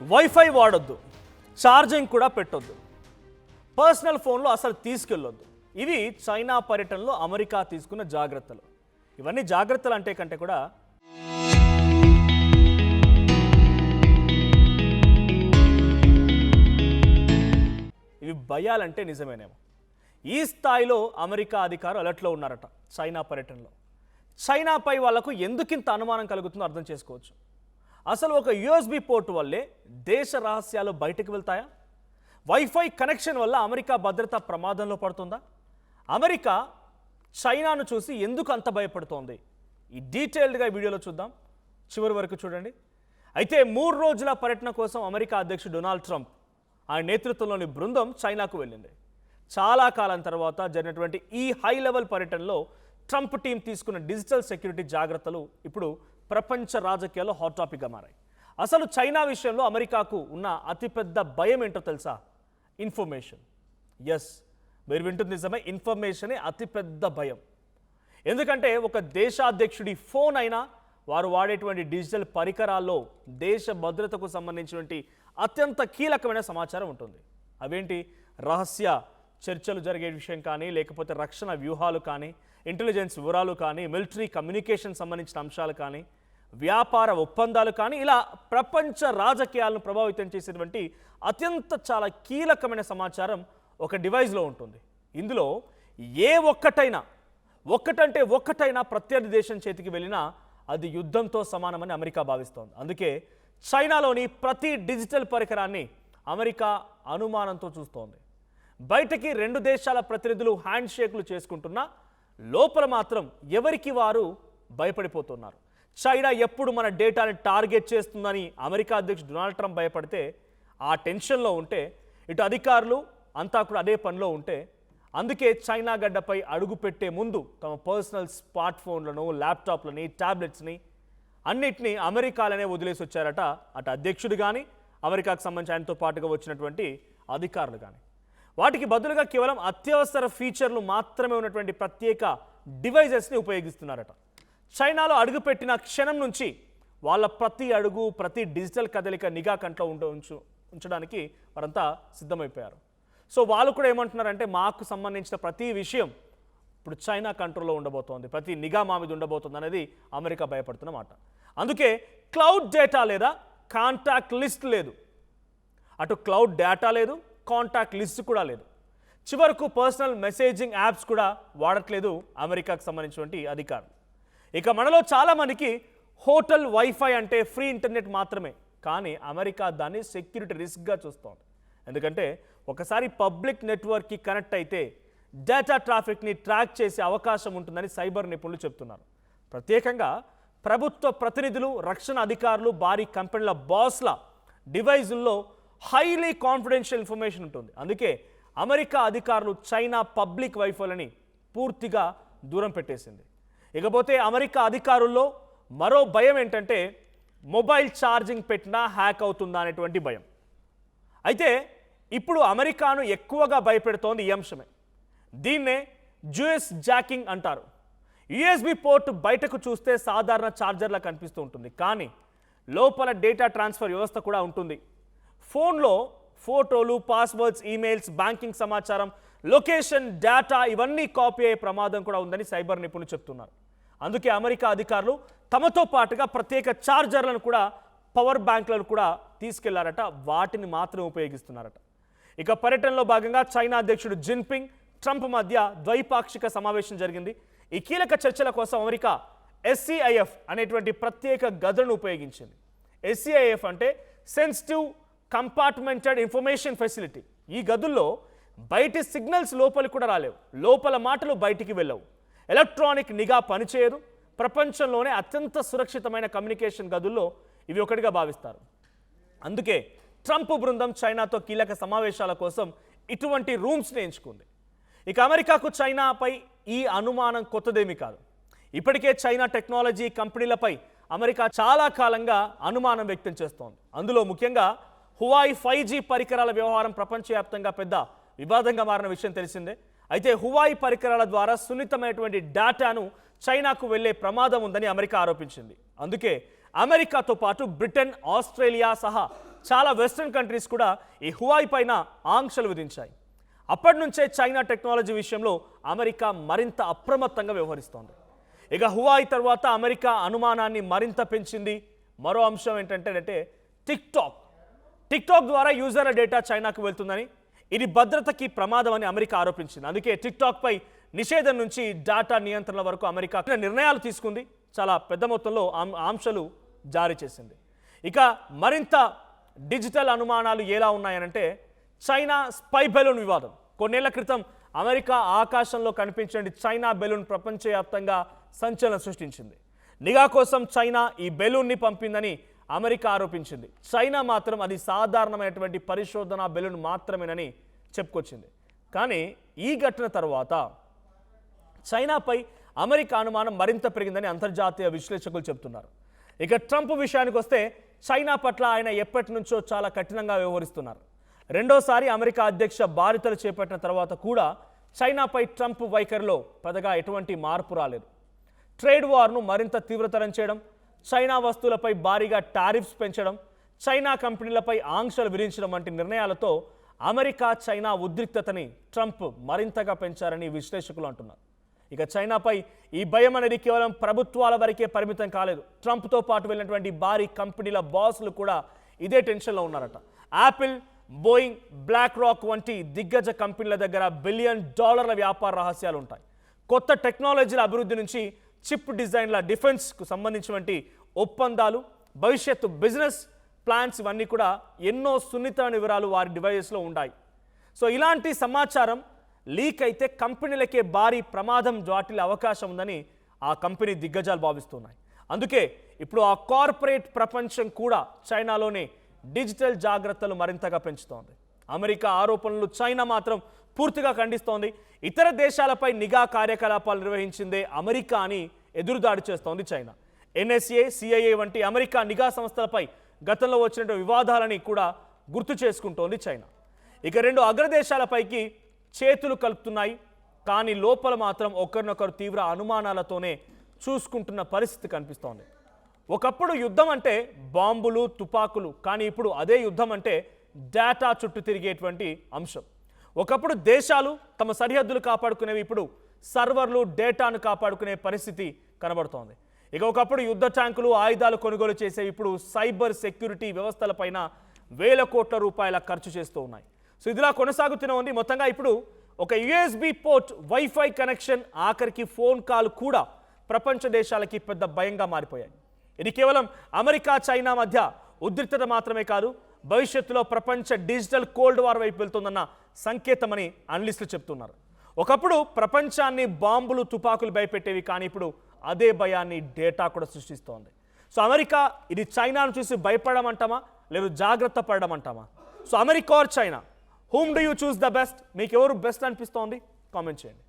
Wifi వాడొద్దు, charging కూడా పెట్టొద్దు, పర్సనల్ ఫోన్లో అసలు తీసుకెళ్ళొద్దు. ఇవి చైనా పర్యటనలో అమెరికా తీసుకున్న జాగ్రత్తలు. ఇవన్నీ జాగ్రత్తలు అంటే కంటే కూడా ఇవి భయాలంటే నిజమేనేమో. ఈ స్థాయిలో అమెరికా అధికారులు అలర్ట్లో ఉన్నారట చైనా పర్యటనలో. చైనాపై వాళ్లకు ఎందుకింత అనుమానం కలుగుతుందో అర్థం చేసుకోవచ్చు. అసలు ఒక యూఎస్బీ పోర్ట్ వల్లే దేశ రహస్యాలు బయటకు వెళ్తాయా? వైఫై కనెక్షన్ వల్ల అమెరికా భద్రత ప్రమాదంలో పడుతుందా? అమెరికా చైనాను చూసి ఎందుకు అంత భయపడుతోంది? ఈ డీటెయిల్డ్గా ఈ వీడియోలో చూద్దాం, చివరి వరకు చూడండి. అయితే 3 రోజుల పర్యటన కోసం అమెరికా అధ్యక్షుడు డొనాల్డ్ ట్రంప్ ఆయన నేతృత్వంలోని బృందం చైనాకు వెళ్ళింది. చాలా కాలం తర్వాత జరిగినటువంటి ఈ హై లెవెల్ పర్యటనలో ట్రంప్ టీం తీసుకున్న డిజిటల్ సెక్యూరిటీ జాగ్రత్తలు ఇప్పుడు ప్రపంచ రాజకీయాల్లో హాట్ టాపిక్గా మారాయి. అసలు చైనా విషయంలో అమెరికాకు ఉన్న అతిపెద్ద భయం ఏంటో తెలుసా? ఇన్ఫర్మేషన్. ఎస్, మీరు వింటుంది నిజమే, ఇన్ఫర్మేషనే అతిపెద్ద భయం. ఎందుకంటే ఒక దేశాధ్యక్షుడి ఫోన్ అయినా వారు వాడేటువంటి డిజిటల్ పరికరాల్లో దేశ భద్రతకు సంబంధించినటువంటి అత్యంత కీలకమైన సమాచారం ఉంటుంది. అవేంటి? రహస్య చర్చలు జరిగే విషయం కానీ, లేకపోతే రక్షణ వ్యూహాలు కానీ, ఇంటెలిజెన్స్ వివరాలు కానీ, మిలిటరీ కమ్యూనికేషన్ సంబంధించిన అంశాలు కానీ, వ్యాపార ఒప్పందాలు కానీ, ఇలా ప్రపంచ రాజకీయాలను ప్రభావితం చేసేటువంటి అత్యంత చాలా కీలకమైన సమాచారం ఒక డివైస్లో ఉంటుంది. ఇందులో ఏ ఒక్కటైనా ప్రత్యర్థి దేశం చేతికి వెళ్ళినా అది యుద్ధంతో సమానమని అమెరికా భావిస్తోంది. అందుకే చైనాలోని ప్రతి డిజిటల్ పరికరాన్ని అమెరికా అనుమానంతో చూస్తోంది. బయటకి 2 దేశాల ప్రతినిధులు హ్యాండ్ షేక్లు చేసుకుంటున్నా లోపల మాత్రం ఎవరికి వారు భయపడిపోతున్నారు. చైనా ఎప్పుడు మన డేటాని టార్గెట్ చేస్తుందని అమెరికా అధ్యక్షుడు డొనాల్డ్ ట్రంప్ భయపడితే, ఆ టెన్షన్లో ఉంటే, ఇటు అధికారులు అంతా కూడా అదే పనిలో ఉంటే, అందుకే చైనా గడ్డపై అడుగు పెట్టే ముందు తమ పర్సనల్ స్మార్ట్ ఫోన్లను, ల్యాప్టాప్లని, ట్యాబ్లెట్స్ని అన్నిటినీ అమెరికాలోనే వదిలేసి వచ్చారట అటు అధ్యక్షుడు కానీ, అమెరికాకు సంబంధించి ఆయనతో పాటుగా వచ్చినటువంటి అధికారులు కానీ. వాటికి బదులుగా కేవలం అత్యవసర ఫీచర్లు మాత్రమే ఉన్నటువంటి ప్రత్యేక డివైజెస్ని ఉపయోగిస్తున్నారట. చైనాలో అడుగుపెట్టిన క్షణం నుంచి వాళ్ళ ప్రతి అడుగు, ప్రతి డిజిటల్ కదలిక నిఘా కంట్లో ఉంచడానికి వారంతా సిద్ధమైపోయారు. సో వాళ్ళు కూడా ఏమంటున్నారంటే, మాకు సంబంధించిన ప్రతి విషయం ఇప్పుడు చైనా కంట్రోల్లో ఉండబోతోంది, ప్రతి నిఘా మా మీద ఉండబోతుంది అనేది అమెరికా భయపడుతున్న మాట. అందుకే క్లౌడ్ డేటా లేదా కాంటాక్ట్ లిస్ట్ లేదు. అటు క్లౌడ్ డేటా లేదు, కాంటాక్ట్ లిస్ట్ కూడా లేదు. చివరకు పర్సనల్ మెసేజింగ్ యాప్స్ కూడా వాడట్లేదు అమెరికాకు సంబంధించినటువంటి అధికారులు. ఇక మనలో చాలామందికి హోటల్ వైఫై అంటే ఫ్రీ ఇంటర్నెట్ మాత్రమే, కానీ అమెరికా దాన్ని సెక్యూరిటీ రిస్క్గా చూస్తోంది. ఎందుకంటే ఒకసారి పబ్లిక్ నెట్వర్క్కి కనెక్ట్ అయితే డేటా ట్రాఫిక్ని ట్రాక్ చేసే అవకాశం ఉంటుందని సైబర్ నిపుణులు చెప్తున్నారు. ప్రత్యేకంగా ప్రభుత్వ ప్రతినిధులు, రక్షణ అధికారులు, భారీ కంపెనీల బాస్ల డివైజుల్లో హైలీ కాన్ఫిడెన్షియల్ ఇన్ఫర్మేషన్ ఉంటుంది. అందుకే అమెరికా అధికారులు చైనా పబ్లిక్ వైఫైలని పూర్తిగా దూరం పెట్టేసింది. ఇకపోతే అమెరికా అధికారుల్లో మరో భయం ఏంటంటే, మొబైల్ ఛార్జింగ్ పెట్టినా హ్యాక్ అవుతుందా అనేటువంటి భయం. అయితే ఇప్పుడు అమెరికాను ఎక్కువగా భయపెడుతోంది ఈ అంశమే. దీన్నే జ్యూఎస్ జాకింగ్ అంటారు. యూఎస్బీ పోర్ట్ బయటకు చూస్తే సాధారణ ఛార్జర్లా కనిపిస్తూ ఉంటుంది, కానీ లోపల డేటా ట్రాన్స్ఫర్ వ్యవస్థ కూడా ఉంటుంది. ఫోన్లో ఫోటోలు, పాస్వర్డ్స్, ఈమెయిల్స్, బ్యాంకింగ్ సమాచారం, లొకేషన్ డేటా ఇవన్నీ కాపీ అయ్యే ప్రమాదం కూడా ఉందని సైబర్ నిపుణులు చెప్తున్నారు. అందుకే అమెరికా అధికారులు తమతో పాటుగా ప్రత్యేక ఛార్జర్లను కూడా, పవర్ బ్యాంకులను కూడా తీసుకెళ్లారట. వాటిని మాత్రం ఉపయోగిస్తున్నారట. ఇక పర్యటనలో భాగంగా చైనా అధ్యక్షుడు జిన్పింగ్, ట్రంప్ మధ్య ద్వైపాక్షిక సమావేశం జరిగింది. ఈ కీలక చర్చల కోసం అమెరికా SCIF అనేటువంటి ప్రత్యేక గదులను ఉపయోగించింది. SCIF అంటే సెన్సిటివ్ కంపార్ట్మెంటెడ్ ఇన్ఫర్మేషన్ ఫెసిలిటీ. ఈ గదుల్లో బయటి సిగ్నల్స్ లోపలికి కూడా రాలేవు, లోపల మాటలు బయటికి వెళ్ళవు, ఎలక్ట్రానిక్ నిఘా పనిచేయరు. ప్రపంచంలోనే అత్యంత సురక్షితమైన కమ్యూనికేషన్ గదుల్లో ఇవి ఒకటిగా భావిస్తారు. అందుకే ట్రంప్ బృందం చైనాతో కీలక సమావేశాల కోసం ఇటువంటి రూమ్స్ని ఎంచుకుంది. ఇక అమెరికాకు చైనాపై ఈ అనుమానం కొత్తదేమీ కాదు. ఇప్పటికే చైనా టెక్నాలజీ కంపెనీలపై అమెరికా చాలా కాలంగా అనుమానం వ్యక్తం చేస్తోంది. అందులో ముఖ్యంగా హువాయి 5G పరికరాల వ్యవహారం ప్రపంచవ్యాప్తంగా పెద్ద వివాదంగా మారిన విషయం తెలిసిందే. అయితే హువాయి పరికరాల ద్వారా సున్నితమైనటువంటి డేటాను చైనాకు వెళ్లే ప్రమాదం ఉందని అమెరికా ఆరోపించింది. అందుకే అమెరికాతో పాటు బ్రిటన్, ఆస్ట్రేలియా సహా చాలా వెస్ట్రన్ కంట్రీస్ కూడా ఈ హువాయి పైన ఆంక్షలు విధించాయి. అప్పటి నుంచే చైనా టెక్నాలజీ విషయంలో అమెరికా మరింత అప్రమత్తంగా వ్యవహరిస్తోంది. ఇక హువాయి తర్వాత అమెరికా అనుమానాన్ని మరింత పెంచింది మరో అంశం ఏంటంటే టిక్టాక్ ద్వారా యూజర్ల డేటా చైనాకు వెళ్తుందని, ఇది భద్రతకి ప్రమాదం అని అమెరికా ఆరోపించింది. అందుకే టిక్టాక్పై నిషేధం నుంచి డేటా నియంత్రణ వరకు అమెరికా నిర్ణయాలు తీసుకుంది. చాలా పెద్ద మొత్తంలో ఆంక్షలు జారీ చేసింది. ఇక మరింత డిజిటల్ అనుమానాలు ఎలా ఉన్నాయనంటే చైనా స్పై బెలూన్ వివాదం. కొన్నేళ్ల క్రితం అమెరికా ఆకాశంలో కనిపించిన చైనా బెలూన్ ప్రపంచవ్యాప్తంగా సంచలనం సృష్టించింది. నిఘా కోసం చైనా ఈ బెలూన్ని పంపిందని అమెరికా ఆరోపించింది. చైనా మాత్రం అది సాధారణమైనటువంటి పరిశోధన బెలూన్ మాత్రమేనని చెప్పుకొచ్చింది. కానీ ఈ ఘటన తర్వాత చైనాపై అమెరికా అనుమానం మరింత పెరిగిందని అంతర్జాతీయ విశ్లేషకులు చెబుతున్నారు. ఇక ట్రంప్ విషయానికి వస్తే చైనా పట్ల ఆయన ఎప్పటి నుంచో చాలా కఠినంగా వ్యవహరిస్తున్నారు. రెండోసారి అమెరికా అధ్యక్ష బాధ్యతలు చేపట్టిన తర్వాత కూడా చైనాపై ట్రంప్ వైఖరిలో పెద్దగా ఎటువంటి మార్పు రాలేదు. ట్రేడ్ వార్ను మరింత తీవ్రతరం చేయడం, చైనా వస్తువులపై భారీగా టారిఫ్స్ పెంచడం, చైనా కంపెనీలపై ఆంక్షలు విధించడం వంటి నిర్ణయాలతో అమెరికా చైనా ఉద్రిక్తతని ట్రంప్ మరింతగా పెంచారని విశ్లేషకులు అంటున్నారు. ఇక చైనాపై ఈ భయం అనేది కేవలం ప్రభుత్వాల వరకే పరిమితం కాలేదు. ట్రంప్తో పాటు వెళ్ళినటువంటి భారీ కంపెనీల బాసులు కూడా ఇదే టెన్షన్లో ఉన్నారట. యాపిల్, బోయింగ్, బ్లాక్ రాక్ వంటి దిగ్గజ కంపెనీల దగ్గర $1 బిలియన్ వ్యాపార రహస్యాలు ఉంటాయి. కొత్త టెక్నాలజీల అభివృద్ధి నుంచి చిప్ డిజైన్ల, డిఫెన్స్కు సంబంధించినటువంటి ఒప్పందాలు, భవిష్యత్తు బిజినెస్ ప్లాన్స్ ఇవన్నీ కూడా ఎన్నో సున్నితమైన వివరాలు వారి డివైజెస్లో ఉన్నాయి. సో ఇలాంటి సమాచారం లీక్ అయితే కంపెనీలకే భారీ ప్రమాదం వాటిల్లే అవకాశం ఉందని ఆ కంపెనీ దిగ్గజాలు భావిస్తున్నాయి. అందుకే ఇప్పుడు ఆ కార్పొరేట్ ప్రపంచం కూడా చైనాలోనే డిజిటల్ జాగ్రత్తలు మరింతగా పెంచుతోంది. అమెరికా ఆరోపణలు చైనా మాత్రం పూర్తిగా ఖండిస్తోంది. ఇతర దేశాలపై నిఘా కార్యకలాపాలు నిర్వహించిందే అమెరికా అని ఎదురుదాడి చేస్తోంది చైనా. NSA, CIA వంటి అమెరికా నిఘా సంస్థలపై గతంలో వచ్చిన వివాదాలని కూడా గుర్తు చేసుకుంటోంది చైనా. ఇక రెండు అగ్రదేశాలపైకి చేతులు కలుపుతున్నాయి. కానీ లోపల మాత్రం ఒకరినొకరు తీవ్ర అనుమానాలతోనే చూసుకుంటున్న పరిస్థితి కనిపిస్తోంది. ఒకప్పుడు యుద్ధం అంటే బాంబులు, తుపాకులు, కానీ ఇప్పుడు అదే యుద్ధం అంటే డేటా చుట్టూ తిరిగేటువంటి అంశం. ఒకప్పుడు దేశాలు తమ సరిహద్దులు కాపాడుకునేవి, ఇప్పుడు సర్వర్లు డేటాను కాపాడుకునే పరిస్థితి కనబడుతోంది. ఇక ఒకప్పుడు యుద్ధ ట్యాంకులు, ఆయుధాలు కొనుగోలు చేసేవి ఇప్పుడు సైబర్ సెక్యూరిటీ వ్యవస్థలపైన వేల కోట్ల రూపాయల ఖర్చు చేస్తూ ఉన్నాయి. సో ఇదిలా కొనసాగుతూనే ఉంది. మొత్తంగా ఇప్పుడు ఒక USB పోర్ట్, వైఫై కనెక్షన్, ఆఖరికి ఫోన్ కాల్ కూడా ప్రపంచ దేశాలకి పెద్ద భయంగా మారిపోయాయి. ఇది కేవలం అమెరికా, చైనా మధ్య ఉద్రిక్తత మాత్రమే కాదు, భవిష్యత్తులో ప్రపంచ డిజిటల్ కోల్డ్ వార్ వైపు వెళ్తుందన్న సంకేతమని అనలిస్టులు చెప్తున్నారు. ఒకప్పుడు ప్రపంచాన్ని బాంబులు, తుపాకులు భయపెట్టేవి, కానీ ఇప్పుడు అదే భయాన్ని డేటా కూడా సృష్టిస్తోంది. సో అమెరికా ఇది చైనాను చూసి భయపడమంటామా లేదు జాగ్రత్త పడమంటామా? So America or China, whom do you choose the best? మీకు ఎవరు బెస్ట్ అనిపిస్తోంది? కామెంట్ చేయండి.